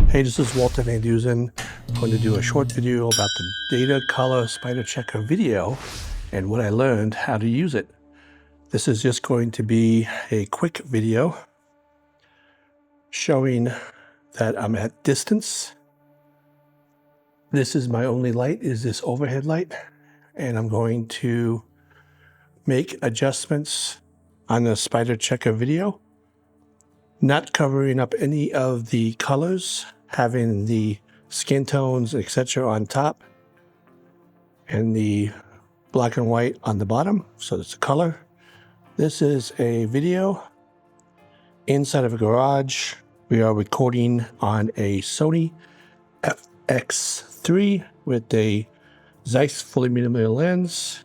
Hey, this is Walter Van Dusen. I'm going to do a short video about the DATACOLor Spyder Checkr video and what I learned how to use it. This is just going to be a quick video showing that I'm at distance. This is my only light, is this overhead light, and I'm going to make adjustments on the Spyder Checkr video, not covering up any of the colors, having the skin tones, etc. on top and the black and white on the bottom, so it's a color. This is a video inside of a garage. We are recording on a Sony FX3 with a ZEISS fully millimeter lens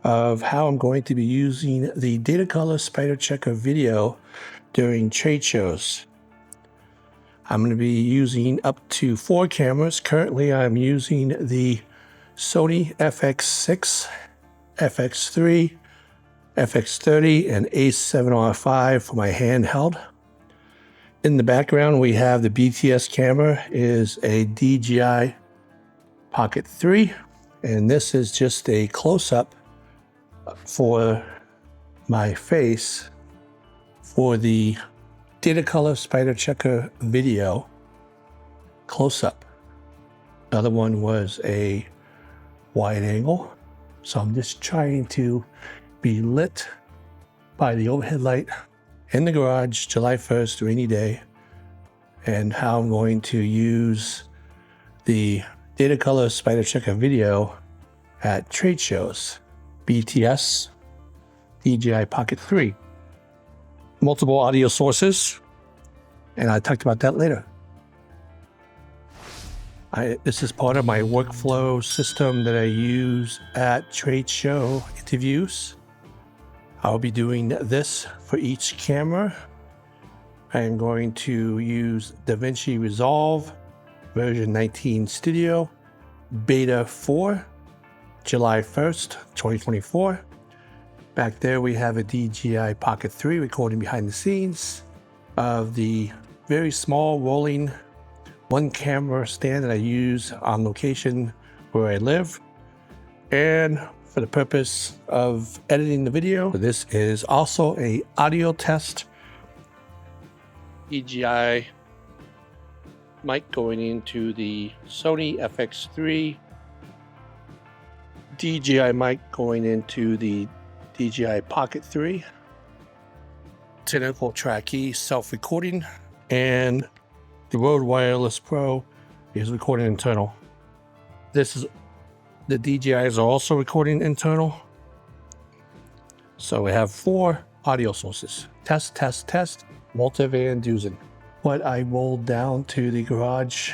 of how I'm going to be using the DATACOLor Spyder Checkr video during trade shows. I'm going to be using up to 4 cameras. Currently, I'm using the Sony FX6, FX3, FX30, and A7R5 for my handheld. In the background, we have the BTS camera, is a DJI Pocket 3, and this is just a close-up for my face for the DATACOLor Spyder Checkr video close-up. Another one was a wide angle, so I'm just trying to be lit by the overhead light in the garage, July 1st, rainy day, and how I'm going to use the DATACOLor Spyder Checkr video at trade shows. BTS DJI Pocket 3. Multiple audio sources, and I talked about that later. This is part of my workflow system that I use at trade show interviews. I'll be doing this for each camera. I am going to use Davinci Resolve version 19 Studio Beta 4, July 1st, 2024. Back there we have a DJI Pocket 3 recording behind the scenes of the very small rolling 1 camera stand that I use on location where I live and for the purpose of editing the video. This is also a audio test. DJI mic going into the Sony FX3, DJI mic going into the DJI Pocket 3, Tentacle track key self-recording, and the Rode Wireless Pro is recording internal. This is the DJIs are also recording internal. So we have 4 audio sources. Test, test, test. Walter Van Dusen. What I rolled down to the garage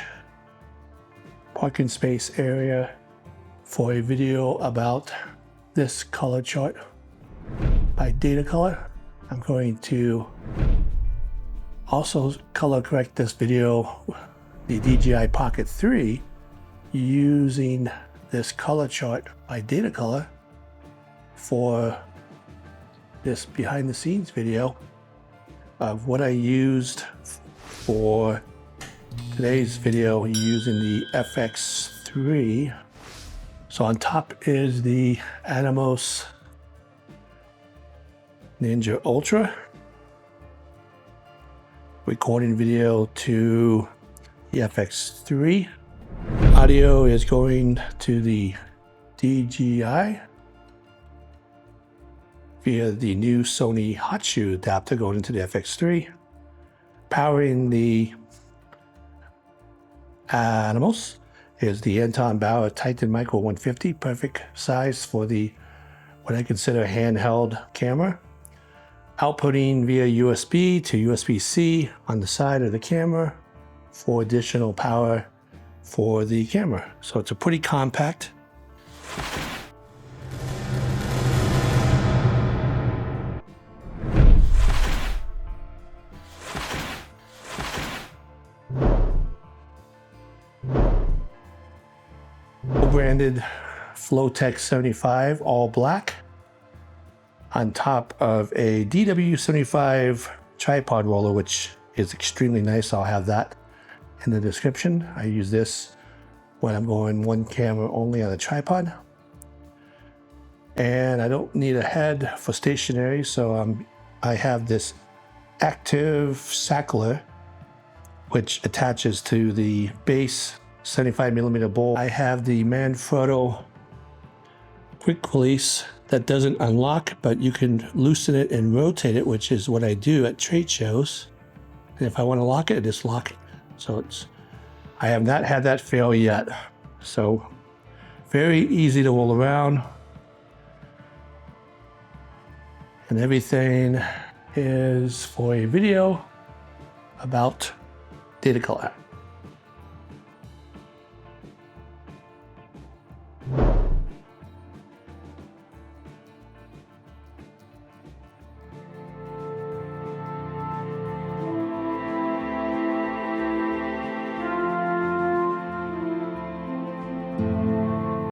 parking space area for a video about this color chart by DATACOLor. I'm going to also color correct this video, the DJI Pocket 3, using this color chart by DATACOLor for this behind the scenes video of what I used for today's video using the FX3. So on top is the Atomos Ninja Ultra, recording video to the FX3. Audio is going to the DJI via the new Sony hot shoe adapter going into the FX3. Powering the Atomos is the Anton Bauer Titon Micro 150, perfect size for the what I consider handheld camera. Outputting via USB to USB-C on the side of the camera for additional power for the camera. So it's a pretty compact. Branded Flotech 75, all black, on top of a DW75 tripod roller, which is extremely nice. I'll have that in the description. I use this when I'm going one camera only on a tripod. And I don't need a head for stationary, so I have this active Sachtler, which attaches to the base 75mm bowl. I have the Manfrotto quick release that doesn't unlock, but you can loosen it and rotate it, which is what I do at trade shows. And if I want to lock it, I just lock it. So I have not had that fail yet. So very easy to roll around. And everything is for a video about DATACOLOR.